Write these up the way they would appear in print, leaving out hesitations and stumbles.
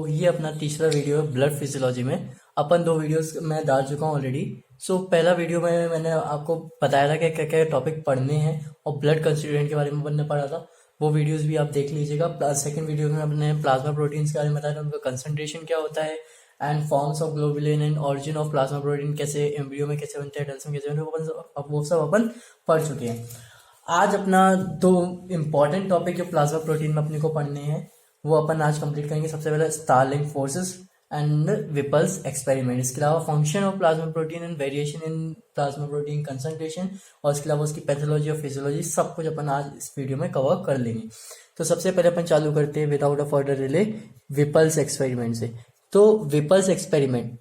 ये अपना तीसरा वीडियो है ब्लड फिजियोलॉजी में। अपन 2 वीडियोस मैं डाल चुका हूँ ऑलरेडी। पहला वीडियो में मैंने आपको बताया था कि क्या क्या टॉपिक पढ़ने हैं और ब्लड कंस्टिट्यूएंट के बारे में अपन ने पढ़ा था। वो वीडियोस भी आप देख लीजिएगा। सेकंड वीडियो में अपने प्लाज्मा प्रोटीन्स के बारे में बताया था, उनका कंसंट्रेशन क्या होता है and forms of globulin and origin of plasma protein, कैसे एम्ब्रियो में कैसे बनते हैं, एडल्ट में कैसे बनते हैं, वो सब अपन पढ़ चुके हैं। आज अपना 2 इम्पॉर्टेंट टॉपिक जो प्लाज्मा प्रोटीन में अपने को पढ़ने हैं वो अपन आज कंप्लीट करेंगे। सबसे पहले स्टारलिंक फोर्सेस एंड विपल्स एक्सपेरिमेंट, इसके अलावा function of plasma protein and variation in plasma protein concentration, और इसके अलावा उसकी पैथोलॉजी और फिजियोलॉजी, सब कुछ अपन आज इस वीडियो में कवर कर लेंगे। तो सबसे पहले अपन चालू करते हैं विदाउट अ फर्दर डिले विपल्स एक्सपेरिमेंट से। तो विपल्स एक्सपेरिमेंट,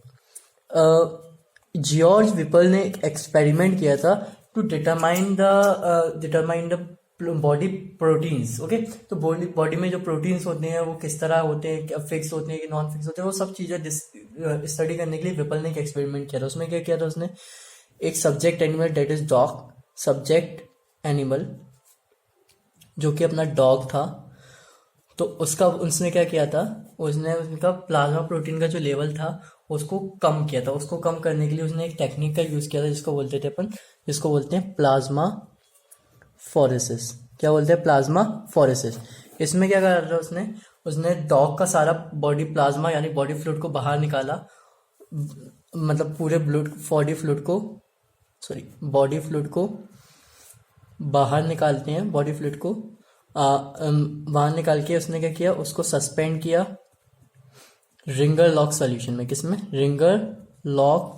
जॉर्ज विपल ने एक एक्सपेरिमेंट किया था to determine the body proteins. Okay, तो बॉडी में जो प्रोटीन्स होते हैं वो किस तरह होते हैं, क्या फिक्स होते हैं कि नॉन फिक्स होते हैं, वो सब चीजें स्टडी करने के लिए विपल ने एक एक्सपेरिमेंट किया था। उसमें क्या किया था उसने, एक subject animal that is dog, subject animal जो कि अपना डॉग था, तो उसने क्या किया था, उसने उनका प्लाज्मा प्रोटीन का जो लेवल था उसको कम किया था। उसको कम करने के लिए उसने एक टेक्निक का यूज किया था जिसको बोलते हैं प्लाज्मा फोरेसिस। क्या बोलते हैं? Plasma phoresis. इसमें क्या कर रहा था उसने डॉग का सारा बॉडी प्लाज्मा यानी बॉडी फ्लूइड को बाहर निकाला, मतलब पूरे बॉडी फ्लूइड को बाहर निकालते हैं, बॉडी फ्लूइड को बाहर निकाल के उसने क्या किया, उसको सस्पेंड किया रिंगर लॉक सॉल्यूशन में। किसमें? Ringer lock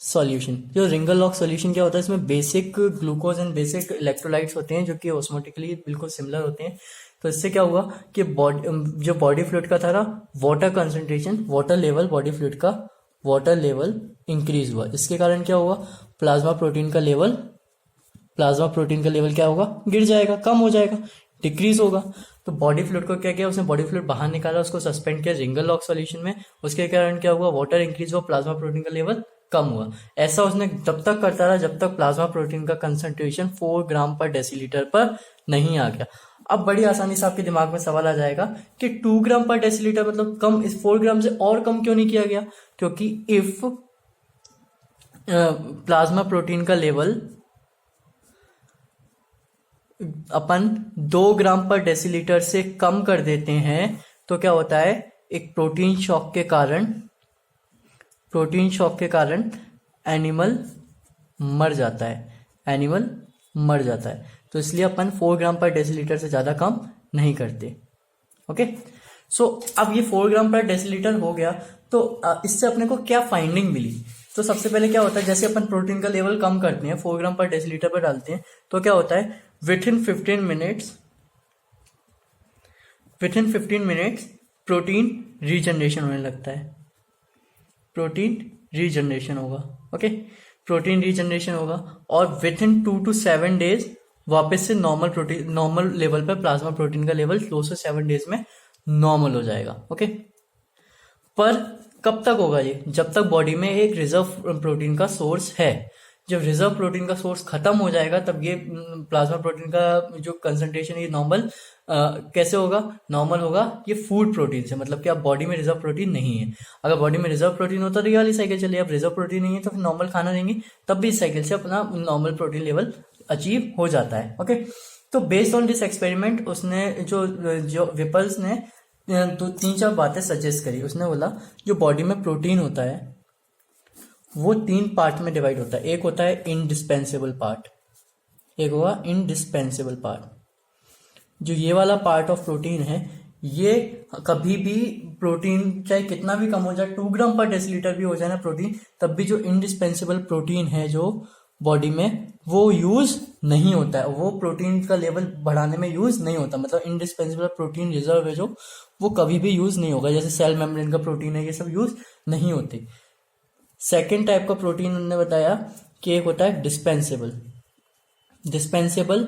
solution. जो रिंगर लॉक सॉल्यूशन क्या होता है, इसमें basic glucose and basic electrolytes होते हैं जो कि ऑस्मोटिकली बिल्कुल सिमिलर होते हैं। तो इससे क्या हुआ कि जो बॉडी फ्लूइड का था ना, water concentration, water level body fluid का वाटर लेवल इंक्रीज हुआ। इसके कारण क्या हुआ, प्लाज्मा प्रोटीन का लेवल क्या होगा, गिर जाएगा, कम हो जाएगा, डिक्रीज होगा। तो बॉडी फ्लूइड को क्या किया उसने, बॉडी फ्लूइड बाहर निकाला, उसको सस्पेंड किया रिंगर लॉक सॉल्यूशन में। उसके कारण क्या हुआ, वाटर इंक्रीज हुआ, प्लाज्मा प्रोटीन का लेवल कम हुआ। ऐसा उसने तब तक करता रहा जब तक प्लाज्मा प्रोटीन का कंसंट्रेशन 4 ग्राम पर डेसीलीटर पर नहीं आ गया। अब बड़ी आसानी से आपके दिमाग में सवाल आ जाएगा कि 2 ग्राम पर डेसीलीटर मतलब कम, इस 4 ग्राम से और कम क्यों नहीं किया गया? क्योंकि इफ प्लाज्मा प्रोटीन का लेवल अपन 2 ग्राम पर डेसीलीटर से कम कर देते हैं तो क्या होता है, एक प्रोटीन शॉक के कारण एनिमल मर जाता है। तो इसलिए अपन 4 ग्राम पर डेसीलीटर से ज्यादा कम नहीं करते। ओके, अब ये 4 ग्राम पर डेसीलीटर हो गया, तो इससे अपने को क्या फाइंडिंग मिली? तो सबसे पहले क्या होता है, जैसे अपन प्रोटीन का लेवल कम करते हैं, 4 ग्राम पर डेसीलीटर पर डालते हैं, तो क्या होता है, विथिन 15 मिनट्स प्रोटीन रीजनरेशन होने लगता है। प्रोटीन रीजनरेशन होगा और विथिन 2 to 7 डेज वापस से नॉर्मल लेवल पर प्लाज्मा प्रोटीन का लेवल 2 से 7 डेज में नॉर्मल हो जाएगा। ओके, पर कब तक होगा ये? जब तक बॉडी में एक रिजर्व प्रोटीन का सोर्स है। जब रिजर्व प्रोटीन का सोर्स खत्म हो जाएगा तब ये प्लाज्मा प्रोटीन का जो कंसंट्रेशन ये नॉर्मल कैसे होगा? नॉर्मल होगा ये फूड प्रोटीन से, मतलब कि अब बॉडी में रिजर्व प्रोटीन नहीं है। अगर बॉडी में रिजर्व प्रोटीन होता तो ये वाली साइकिल चलिए, अब रिजर्व प्रोटीन नहीं है तो फिर नॉर्मल खाना देंगे, तब भी इस साइकिल से अपना नॉर्मल प्रोटीन लेवल अचीव हो जाता है। ओके, तो बेस्ड ऑन दिस एक्सपेरिमेंट उसने जो विपल्स ने 3-4 बातें सजेस्ट करी। उसने बोला जो बॉडी में प्रोटीन होता है वो 3 पार्ट में डिवाइड होता है। एक होता है इंडिस्पेंसेबल पार्ट, जो ये वाला पार्ट ऑफ प्रोटीन है, ये कभी भी प्रोटीन चाहे कितना भी कम हो जाए, 2 ग्राम पर डेसीलीटर भी हो जाए ना प्रोटीन, तब भी जो इंडिस्पेंसेबल प्रोटीन है जो बॉडी में, वो यूज नहीं होता है, वो प्रोटीन का लेवल बढ़ाने में यूज नहीं होता। मतलब इंडिस्पेंसेबल प्रोटीन रिजर्व है जो, वो कभी भी यूज नहीं होगा। जैसे सेल मेम्ब्रेन का प्रोटीन है, ये सब यूज नहीं होते। सेकेंड टाइप का प्रोटीन उन्होंने बताया कि एक होता है dispensable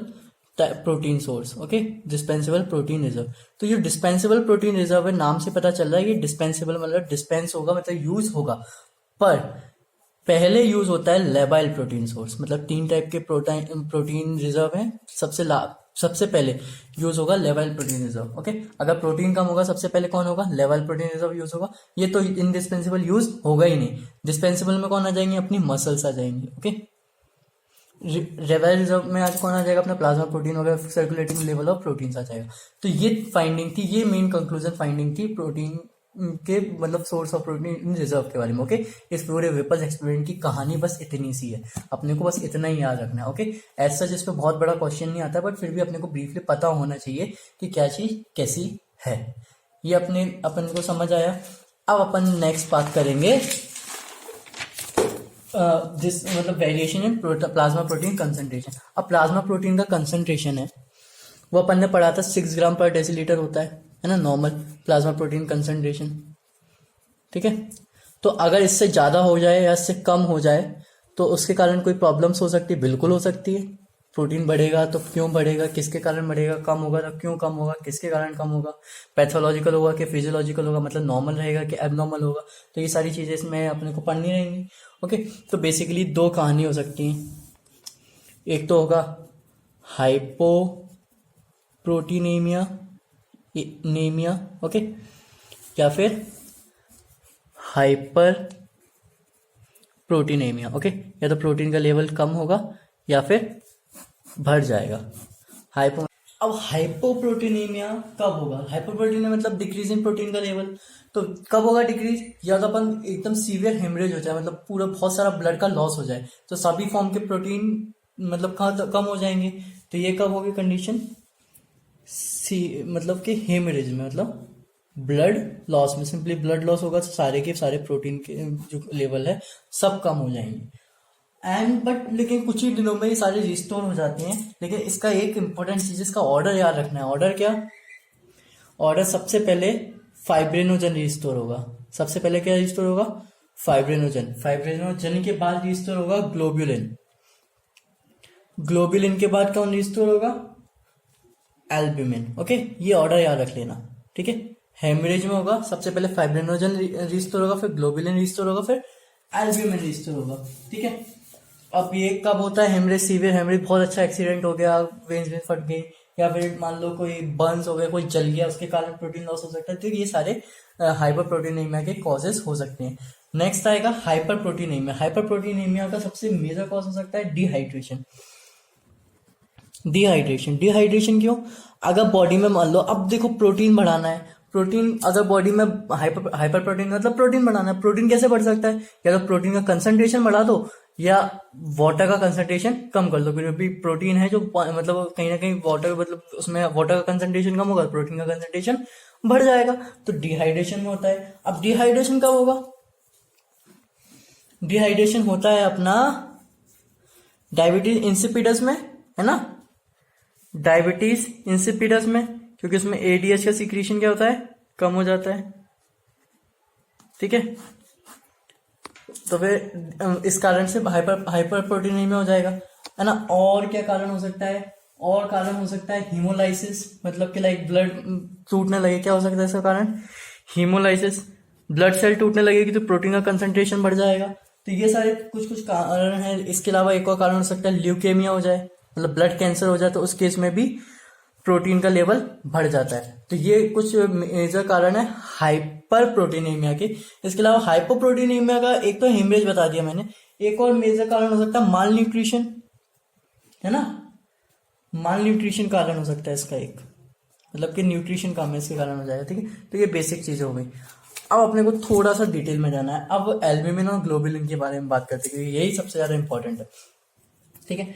protein source. Okay, dispensable protein reserve. तो ये डिस्पेंसेबल प्रोटीन रिजर्व है, नाम से पता चल रहा है कि डिस्पेंसेबल मतलब डिस्पेंस होगा, मतलब यूज होगा। पर पहले यूज होता है लेबाइल प्रोटीन सोर्स, मतलब 3 टाइप के प्रोटीन रिजर्व है। सबसे सबसे पहले यूज होगा लेवल प्रोटीन रिजर्व। ओके, अगर प्रोटीन कम होगा सबसे पहले कौन होगा, लेवल प्रोटीन रिजर्व यूज होगा। ये तो इनडिस्पेंसिबल यूज होगा ही नहीं। डिस्पेंसिबल में कौन आ जाएंगे, अपनी मसल्स आ जाएंगी। ओके, लेवल रिजर्व में आज कौन आ जाएगा, अपना प्लाज्मा प्रोटीन वगैरह, सर्कुलेटिंग लेवल ऑफ प्रोटीन आ जाएगा। तो ये फाइंडिंग थी, ये मेन कंक्लूजन फाइंडिंग थी प्रोटीन के मतलब सोर्स ऑफ प्रोटीन रिजर्व के बारे में। ओके, इस पूरे विपल एक्सपेरिमेंट की कहानी बस इतनी सी है, अपने को बस इतना ही याद रखना है। ओके, ऐसा जिस पे बहुत बड़ा क्वेश्चन नहीं आता, बट फिर भी अपने को ब्रीफली पता होना चाहिए कि क्या चीज कैसी है। ये अपन को समझ आया। अब अपन नेक्स्ट बात करेंगे जिस मतलब variation in plasma protein concentration. अब प्लाज्मा प्रोटीन का कंसंट्रेशन है वो अपन ने पढ़ा था 6 ग्राम पर डेसीलीटर होता है ना, नॉर्मल प्लाज्मा प्रोटीन कंसंट्रेशन। ठीक है, तो अगर इससे ज्यादा हो जाए या इससे कम हो जाए तो उसके कारण कोई प्रॉब्लम्स हो सकती है, बिल्कुल हो सकती है। प्रोटीन बढ़ेगा तो क्यों बढ़ेगा, किसके कारण बढ़ेगा, कम होगा तो क्यों कम होगा, किसके कारण कम होगा, पैथोलॉजिकल होगा कि फिजियोलॉजिकल होगा, मतलब नॉर्मल रहेगा कि एबनॉर्मल होगा। तो ये सारी चीजें इसमें अपने को पढ़नी रहेंगी। ओके, तो बेसिकली दो कहानी हो सकती हैं, एक तो होगा हाइपो प्रोटीनेमिया नेमिया, ओके, या फिर हाइपर प्रोटीनेमिया। ओके, या तो प्रोटीन का लेवल कम होगा या फिर बढ़ जाएगा। अब हाइपोप्रोटीनेमिया कब होगा, हाइपोप्रोटीनिया मतलब डिक्रीज इन प्रोटीन का लेवल। तो कब होगा डिक्रीज, या तो अपन एकदम सीवियर हेमरेज हो जाए, मतलब पूरा बहुत सारा ब्लड का लॉस हो जाए, तो सभी फॉर्म के प्रोटीन मतलब कम हो जाएंगे। तो ये कब होगी कंडीशन, मतलब कि हेमरेज में, मतलब ब्लड लॉस में, सिंपली ब्लड लॉस होगा तो सारे के सारे प्रोटीन के जो लेवल है सब कम हो जाएंगे। बट लेकिन कुछ ही दिनों में ये सारे रिस्टोर हो जाते हैं। लेकिन इसका एक इंपॉर्टेंट चीज, इसका ऑर्डर याद रखना है। ऑर्डर क्या, ऑर्डर सबसे पहले फाइब्रिनोजन रिस्टोर होगा। सबसे पहले क्या रिस्टोर होगा, फाइब्रिनोजन। फाइब्रिनोजन के बाद रिस्टोर होगा ग्लोब्युलिन। ग्लोब्युलिन के बाद कौन रिस्टोर होगा, एल्ब्यूमिन। ओके, ये ऑर्डर याद रख लेना। ठीक है, हेमरेज में होगा सबसे पहले फाइब्रिनोजन रिस्टोर होगा, फिर ग्लोब्युलिन रिस्टोर होगा, फिर एल्ब्यूमिन रिस्टोर होगा। ठीक है, अब ये कब होता है, हेमरेज, सीवियर हेमरेज, बहुत अच्छा एक्सीडेंट हो गया, वेन्स में फट गई, या फिर मान लो कोई बर्न्स हो गया, कोई जल गया, उसके कारण प्रोटीन लॉस हो सकता है। तो ये सारे हाइपर प्रोटीनेमिया के कॉजेस हो सकते हैं। नेक्स्ट आएगा हाइपर प्रोटीनेमिया। हाइपर प्रोटीनेमिया का सबसे मेजर कॉज हो सकता है डिहाइड्रेशन। डिहाइड्रेशन क्यों, अगर बॉडी में मान लो, अब देखो प्रोटीन बढ़ाना है, प्रोटीन अगर बॉडी में हाइपर प्रोटीन मतलब प्रोटीन बढ़ाना है, प्रोटीन कैसे बढ़ सकता है, या तो प्रोटीन का कंसंट्रेशन बढ़ा दो या वाटर का कंसंट्रेशन कम कर दो। क्योंकि प्रोटीन है जो मतलब कहीं ना कहीं वाटर, मतलब उसमें वाटर का कंसंट्रेशन कम होगा, प्रोटीन का कंसंट्रेशन बढ़ जाएगा, तो डिहाइड्रेशन में होता है। अब डिहाइड्रेशन कब होगा, डिहाइड्रेशन होता है अपना डायबिटीज इंसिपिडस में, है ना, डायबिटीज इंसिपिडस में, क्योंकि उसमें एडीएच का सीक्रेशन क्या होता है, कम हो जाता है। ठीक है, तो फिर इस कारण से हाइपर प्रोटीनेमिया हो जाएगा, है ना। और क्या कारण हो सकता है, और कारण हो सकता है हीमोलाइसिस, मतलब कि लाइक ब्लड टूटने लगे, क्या हो सकता है इसका कारण, हीमोलाइसिस, ब्लड सेल टूटने लगेगी तो प्रोटीन का कंसंट्रेशन बढ़ जाएगा। तो ये सारे कुछ कारण है। इसके अलावा एक और कारण हो सकता है ल्यूकेमिया हो जाए, मतलब ब्लड कैंसर हो जाए, तो उस केस में भी प्रोटीन का लेवल बढ़ जाता है। तो ये कुछ मेजर कारण है हाइपर प्रोटीनेमिया के। इसके अलावा हाइपोप्रोटीनेमिया का एक तो हेमरेज बता दिया मैंने, एक और मेजर कारण हो सकता है माल न्यूट्रिशन, है ना, माल न्यूट्रिशन कारण हो सकता है इसका एक, मतलब कि न्यूट्रिशन कम है इसके कारण हो जाएगा। ठीक है, तो ये बेसिक चीजें हो गई। अब अपने को थोड़ा सा डिटेल में जाना है। अब एल्ब्यूमिन और ग्लोबुलिन के बारे में बात करते हैं, क्योंकि यही सबसे ज्यादा इंपॉर्टेंट है। ठीक है,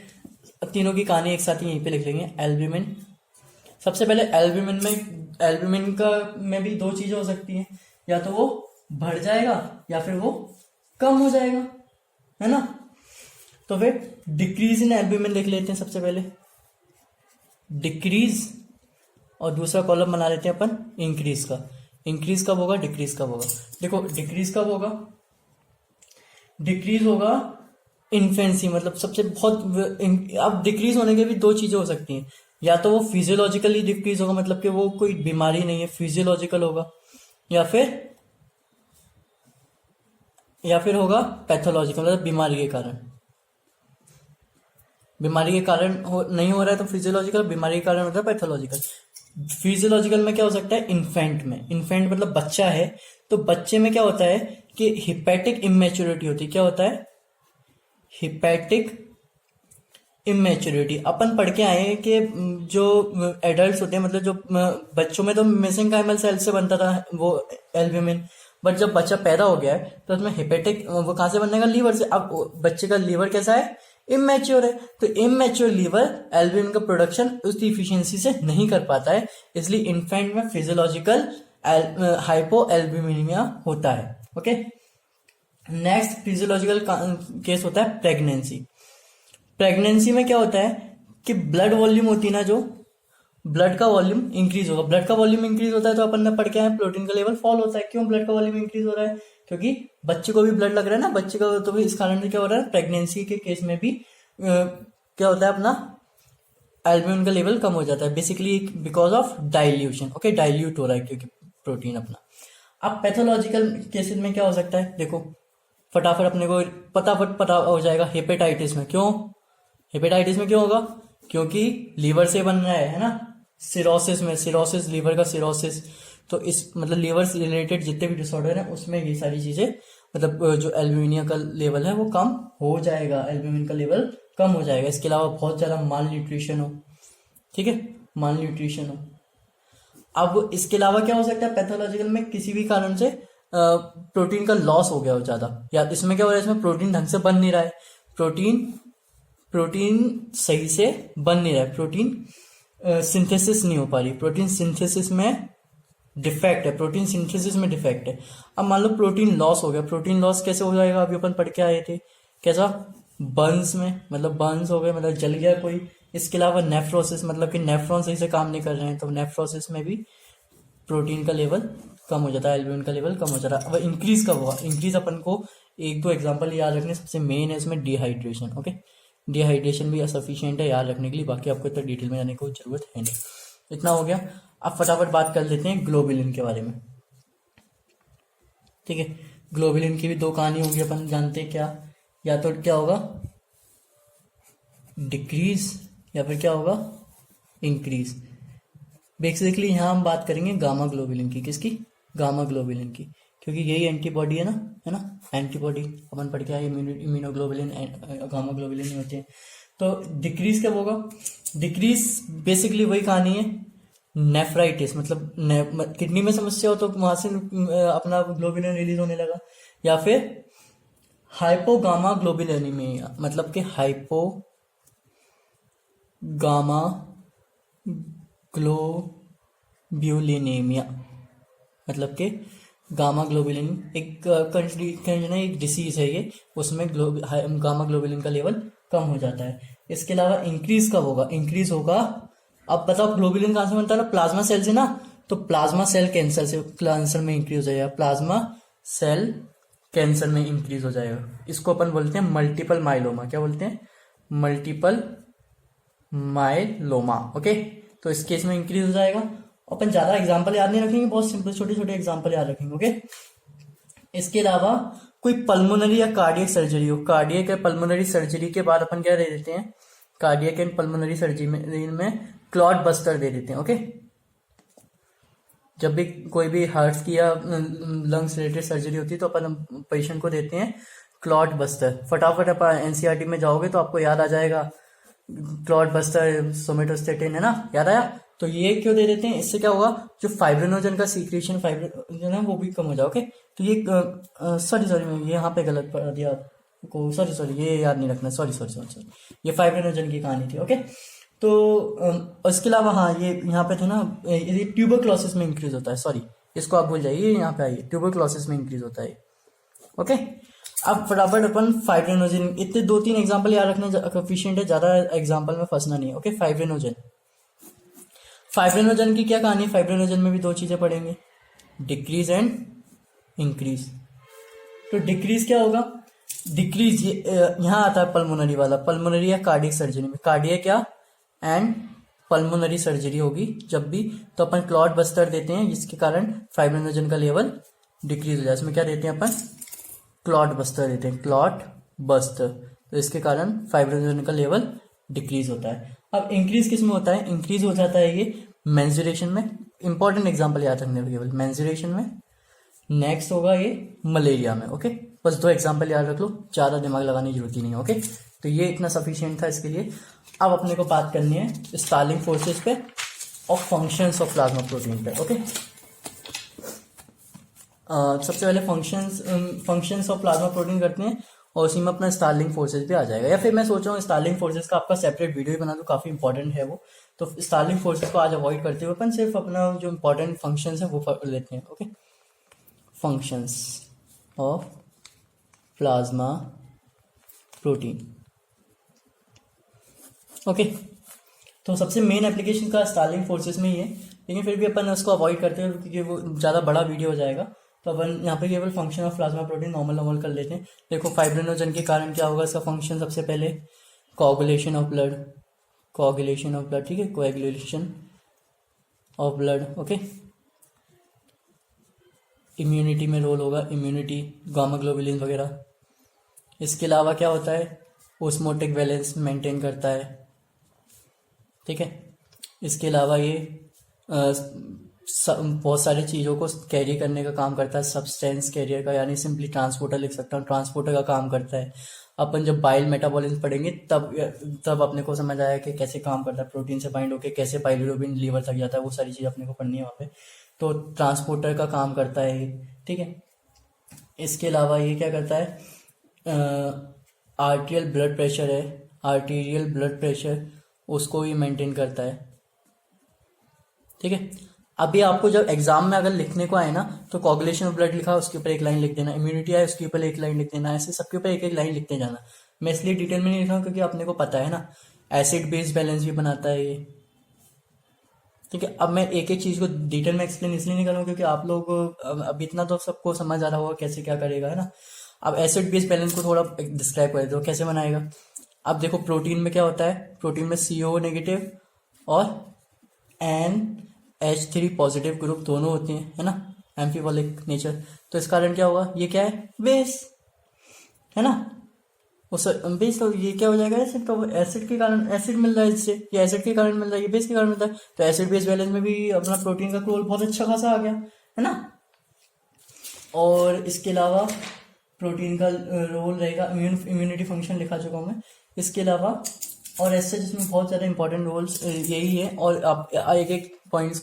तीनों की कहानी एक साथ ही यहीं पे लिख लेंगे। एल्ब्यूमिन, सबसे पहले एल्ब्यूमिन का में भी दो चीजें हो सकती हैं, या तो वो बढ़ जाएगा या फिर वो कम हो जाएगा, है ना। तो फिर डिक्रीज इन एल्ब्यूमिन लिख लेते हैं सबसे पहले, डिक्रीज, और दूसरा कॉलम बना लेते हैं अपन इंक्रीज का। इंक्रीज कब होगा, डिक्रीज कब होगा, देखो डिक्रीज कब होगा, डिक्रीज होगा इन्फेंसी, मतलब सबसे बहुत। अब डिक्रीज होने के भी दो चीजें हो सकती हैं, या तो वो फिजियोलॉजिकली डिक्रीज होगा, मतलब कि वो कोई बीमारी नहीं है, फिजियोलॉजिकल होगा, या फिर होगा पैथोलॉजिकल, मतलब बीमारी के कारण। बीमारी के कारण नहीं हो रहा है तो फिजियोलॉजिकल, बीमारी के कारण होता है पैथोलॉजिकल। फिजियोलॉजिकल में क्या हो सकता है, इन्फेंट में, इन्फेंट मतलब बच्चा है, तो बच्चे में क्या होता है कि हिपैटिक इमेच्योरिटी होती है। क्या होता है, हिपैटिक इमेच्योरिटी। अपन पढ़ के आए हैं कि जो एडल्ट होते हैं, मतलब जो बच्चों में तो मेसेंकाइमल सेल से बनता था वो एल्ब्यूमिन, बट जब बच्चा पैदा हो गया है तो उसमें हिपैटिक, वो कहां से बनने का, लीवर से। अब बच्चे का लीवर कैसा है, इमेच्योर है, तो इमेच्योर लीवर एल्ब्यूमिन का प्रोडक्शन उसकी इफिशियंसी से नहीं कर पाता है, इसलिए इन्फेंट में फिजियोलॉजिकल हाइपो एल्ब्यूमिनिया होता है। ओके, नेक्स्ट फिजियोलॉजिकल केस होता है प्रेगनेंसी। प्रेगनेंसी में क्या होता है कि ब्लड वॉल्यूम होती है ना, जो ब्लड का वॉल्यूम इंक्रीज होगा। ब्लड का वॉल्यूम इंक्रीज होता है तो अपन ने पढ़ के आए प्रोटीन का लेवल फॉल होता है। क्यों ब्लड का वॉल्यूम इंक्रीज हो रहा है, क्योंकि बच्चे को भी ब्लड लग रहा है ना, बच्चे का, तो भी इस कारण से क्या हो रहा है, प्रेगनेंसी के केस में भी क्या होता है, अपना एल्ब्यूमिन का लेवल कम हो जाता है, basically because of dilution. Okay, dilute हो रहा है क्योंकि प्रोटीन अपना। अब पैथोलॉजिकल केसेस में क्या हो सकता है, देखो फटाफट अपने को फटाफट पता हो जाएगा। हेपेटाइटिस में क्यों, हेपेटाइटिस में क्यों होगा, क्योंकि लीवर से बन रहा है ना। सिरोसिस में, सिरोसिस लीवर का सिरोसिस, तो इस मतलब लीवर से रिलेटेड जितने भी डिसऑर्डर है उसमें ये सारी चीजें, मतलब जो एल्ब्यूमिनिया का लेवल है वो कम हो जाएगा, एल्ब्यूमिन का लेवल कम हो जाएगा। इसके अलावा बहुत ज्यादा माल न्यूट्रिशन हो, ठीक है, माल न्यूट्रिशन हो। अब इसके अलावा क्या हो सकता है पैथोलॉजिकल में, किसी भी कारण से प्रोटीन का लॉस हो गया हो ज्यादा, या इसमें क्या हो रहा है, इसमें प्रोटीन ढंग से बन नहीं रहा है, प्रोटीन सही से बन नहीं रहा है, प्रोटीन सिंथेसिस नहीं हो पा रही, प्रोटीन सिंथेसिस में डिफेक्ट है, प्रोटीन सिंथेसिस में डिफेक्ट है। अब मान लो प्रोटीन लॉस हो गया, प्रोटीन लॉस कैसे हो जाएगा, अभी अपन पढ़ के आए थे, कैसा, बर्न्स में, मतलब बर्न्स हो गए, मतलब जल गया कोई। इसके अलावा नेफ्रोसिस, मतलब कि नेफ्रॉन सही से काम नहीं कर रहे हैं, तो नेफ्रोसिस में भी प्रोटीन का लेवल कम हो जाता है, एल्ब्यूमिन का लेवल कम हो जाता है। अब इंक्रीज कब होगा, इंक्रीज अपन को एक दो एग्जांपल याद रखने, सबसे मेन है इसमें डिहाइड्रेशन। ओके, डिहाइड्रेशन भी सफिशिएंट है याद रखने के लिए, बाकी आपको इतना डिटेल में जाने की जरूरत है नहीं। इतना हो गया। अब फटाफट बात कर लेते हैं ग्लोबुलिन के बारे में, ठीक है। ग्लोबुलिन की भी दो कहानी होगी, अपन जानते हैं क्या, या तो क्या होगा डिक्रीज, या फिर क्या होगा इंक्रीज। बेसिकली यहाँ हम बात करेंगे गामा ग्लोबुलिन की, किसकी, गामा ग्लोबुलिन की, क्योंकि यही एंटीबॉडी है ना, एंटीबॉडी अपन पढ़ के आए, इम्यूनोग्लोबुलिन गामा ग्लोबुलिन नहीं होते हैं। तो डिक्रीज कब होगा, डिक्रीज बेसिकली वही कहानी है, नेफ्राइटिस, मतलब किडनी में समस्या हो तो वहां से अपना ग्लोबुलिन रिलीज होने लगा, या फिर हाइपोगामा ग्लोबुलिनेमिया, मतलब कि हाइपोगामा ग्लोब्यूलिनेमिया, मतलब कि गामा ग्लोबुलिन एक कंडीशन है, एक डिसीज है ये, उसमें गामा ग्लोबुलिन का लेवल कम हो जाता है। इसके अलावा इंक्रीज कब होगा, इंक्रीज होगा, अब बताओ ग्लोबुलिन कहां से बनता है, प्लाज्मा सेल से ना, तो प्लाज्मा सेल कैंसर से, कैंसर में इंक्रीज हो जाएगा, प्लाज्मा सेल कैंसर में इंक्रीज हो जाएगा। इसको अपन बोलते हैं मल्टीपल माइलोमा, क्या बोलते हैं, मल्टीपल माइलोमा। ओके, तो इस केस में इंक्रीज हो जाएगा। अपन ज्यादा एग्जांपल याद नहीं रखेंगे, बहुत सिंपल छोटे छोटे एग्जांपल याद रखेंगे। ओके, इसके अलावा कोई पल्मोनरी या कार्डियक सर्जरी हो, कार्डियक या पल्मोनरी सर्जरी के बाद अपन क्या दे देते हैं, कार्डियक एंड पल्मोनरी सर्जरी में क्लॉट बस्टर दे देते हैं। ओके, जब भी कोई भी हार्ट की या लंग्स रिलेटेड सर्जरी होती है तो अपन पेशेंट को देते हैं क्लॉट बस्टर। फटाफट आप एनसीईआरटी में जाओगे तो आपको याद आ जाएगा, क्लॉट बस्टर सोमेटोस्टेटिन है ना, याद आया। तो ये क्यों दे देते हैं, इससे क्या होगा, जो फाइब्रिनोजन का सीक्रेशन फाइब्रिनोजन है वो भी कम हो जाए। ओके, तो ये सॉरी मैं यहाँ पे गलत पढ़ा दिया आपको, सॉरी ये याद नहीं रखना, सॉरी ये फाइब्रिनोजन की कहानी थी। ओके, तो इसके अलावा हाँ, ये यहाँ पे थे ना, ये ट्यूबरक्लोसिस में इंक्रीज होता है, सॉरी इसको आप भूल जाइए, यहाँ पे आइए, ट्यूबरक्लोसिस में इंक्रीज होता है। ओके, अब फटाफट अपन फाइब्रिनोजन, इतने दो तीन एग्जांपल याद रखना सफिशिएंट है, ज्यादा एग्जांपल में फंसना नहीं है। ओके, फाइब्रिनोजन की क्या कहानी है, फाइब्रिनोजन में भी दो चीजें पढ़ेंगे, डिक्रीज एंड इंक्रीज। तो डिक्रीज क्या होगा, डिक्रीज यहाँ आता है पल्मोनरी वाला, पल्मोनरी या कार्डियक सर्जरी में, कार्डियक या एंड पल्मोनरी सर्जरी होगी जब भी, तो अपन क्लॉट बस्टर देते हैं जिसके कारण फाइब्रिनोजन का लेवल डिक्रीज हो जाए। इसमें क्या देते हैं अपन, क्लॉट बस्टर देते हैं, क्लॉट बस्टर, तो इसके कारण फाइब्रिनोजन का लेवल डिक्रीज होता है। अब इंक्रीज किस में होता है? इंक्रीज हो जाता है ये मेंसुरेशन में। इंपॉर्टेंट एग्जांपल याद रखने के केवल मेंसुरेशन में। नेक्स्ट होगा ये मलेरिया में। ओके, बस 2 एग्जांपल याद रख लो, ज़्यादा दिमाग लगाने की जरूरत ही नहीं है। ओके, तो ये इतना सफिशियंट था इसके लिए। अब अपने को बात करनी है स्टार्लिंग फोर्सेस पे और फंक्शंस ऑफ प्लाज्मा प्रोटीन पे। ओके, सबसे पहले फंक्शंस ऑफ प्लाज्मा प्रोटीन करते हैं और उसी में अपना स्टार्लिंग फोर्सेस भी आ जाएगा। या फिर मैं सोच रहा हूँ स्टार्लिंग फोर्सेस का आपका सेपरेट वीडियो ही बना दूँ, काफ़ी इंपॉर्टेंट है वो। तो स्टार्लिंग फोर्सेस को आज अवॉइड करते हुए अपन सिर्फ अपना जो इंपॉर्टेंट फंक्शंस है वो लेते हैं। Okay, functions of plasma protein. Okay, तो सबसे मेन एप्लीकेशन का स्टार्लिंग फोर्सेस में ही है, लेकिन फिर भी अपन उसको अवॉइड करते हैं क्योंकि वो ज़्यादा बड़ा वीडियो हो जाएगा। तो अपन यहाँ पे केवल function of plasma protein normal कर लेते हैं। देखो, फाइब्रिनोजन के कारण क्या होगा, इसका फंक्शन सबसे पहले कोगुलेशन ऑफ ब्लड, ठीक है, coagulation of blood. Okay, immunity में रोल होगा, इम्यूनिटी, गामा ग्लोबुलिन वगैरह। इसके अलावा क्या होता है, ओस्मोटिक बैलेंस मेंटेन करता है। ठीक है, इसके अलावा ये बहुत सारी चीज़ों को कैरी करने का काम करता है, सब्सटेंस कैरियर का, यानी सिंपली ट्रांसपोर्टर लिख सकता हूँ, ट्रांसपोर्टर का काम करता है। अपन जब बाइल मेटाबॉलिज्म पढ़ेंगे तब अपने को समझ आया कि कैसे काम करता है, प्रोटीन से बाइंड होकर कैसे बाइलिरुबिन लीवर तक जाता है, वो सारी चीज़ अपने को पढ़नी है वहाँ पे। तो ट्रांसपोर्टर का काम करता है ये। ठीक है, इसके अलावा ये क्या करता है, आर्टियल ब्लड प्रेशर है, आर्टीरियल ब्लड प्रेशर, उसको भी मेंटेन करता है। ठीक है, अभी आपको जब एग्जाम में अगर लिखने को आए ना, तो कोगुलेशन ऑफ ब्लड लिखा उसके ऊपर एक लाइन लिख देना, इम्यूनिटी आए उसके ऊपर एक लाइन लिख देना, ऐसे सबके ऊपर एक एक लाइन लिखते जाना। मैं इसलिए डिटेल में नहीं लिख रहा हूँ क्योंकि अपने को पता है ना, एसिड बेस बैलेंस भी बनाता है ये। ठीक है, अब मैं एक एक चीज़ को डिटेल में एक्सप्लेन इसलिए नहीं कर रहा हूँ क्योंकि आप लोग अब इतना तो सबको समझ आ रहा होगा कैसे क्या करेगा, है ना। अब एसिड बेस बैलेंस को थोड़ा डिस्क्राइब कर दो कैसे बनाएगा। अब देखो, प्रोटीन में क्या होता है, प्रोटीन में CO नेगेटिव और NH3 पॉजिटिव ग्रुप दोनों होते हैं, है ना, एम्फीबॉलिक नेचर। तो इस कारण क्या होगा, ये क्या है, बेस, है ना। उस बेस, तो ये क्या हो जाएगा, एसिड। तो एसिड के कारण एसिड मिल रहा है इससे, ये एसिड के कारण मिल रहा है, ये बेस के कारण मिलता है। तो एसिड बेस बैलेंस में भी अपना प्रोटीन का रोल बहुत अच्छा खासा आ गया, है ना। और इसके अलावा प्रोटीन का रोल रहेगा, इम्यूनिटी फंक्शन लिखा चुका हूँ मैं। इसके अलावा और ऐसे जिसमें बहुत ज़्यादा इंपॉर्टेंट रोल्स यही है। और आप एक एक पॉइंट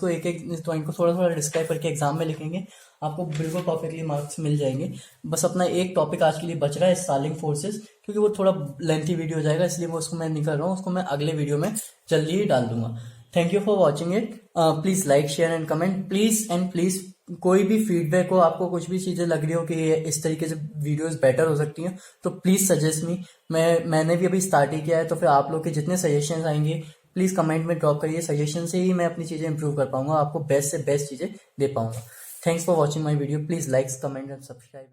को थोड़ा थोड़ा डिस्क्राइब करके एग्जाम में लिखेंगे, आपको बिल्कुल परफेक्टली मार्क्स मिल जाएंगे। बस अपना एक टॉपिक आज के लिए बच रहा है, स्टार्लिंग फोर्सेस, क्योंकि वो थोड़ा लेंथी वीडियो हो जाएगा, इसलिए वो उसको मैं नहीं कर रहा हूँ, उसको मैं अगले वीडियो में जल्दी ही डाल दूंगा। Thank you for watching it. Please like, share and comment, please. कोई भी फीडबैक हो, आपको कुछ भी चीज़ें लग रही हो कि इस तरीके से वीडियोस बेटर हो सकती हैं, तो प्लीज़ सजेस्ट मी। मैंने भी अभी स्टार्ट ही किया है, तो फिर आप लोग के जितने सजेशंस आएंगे प्लीज़ कमेंट में ड्रॉप करिए। सजेशन से ही मैं अपनी चीज़ें इंप्रूव कर पाऊंगा, आपको बेस्ट से बेस्ट चीज़ें दे पाऊंगा। Thanks for watching my video. Please likes, comment and subscribe.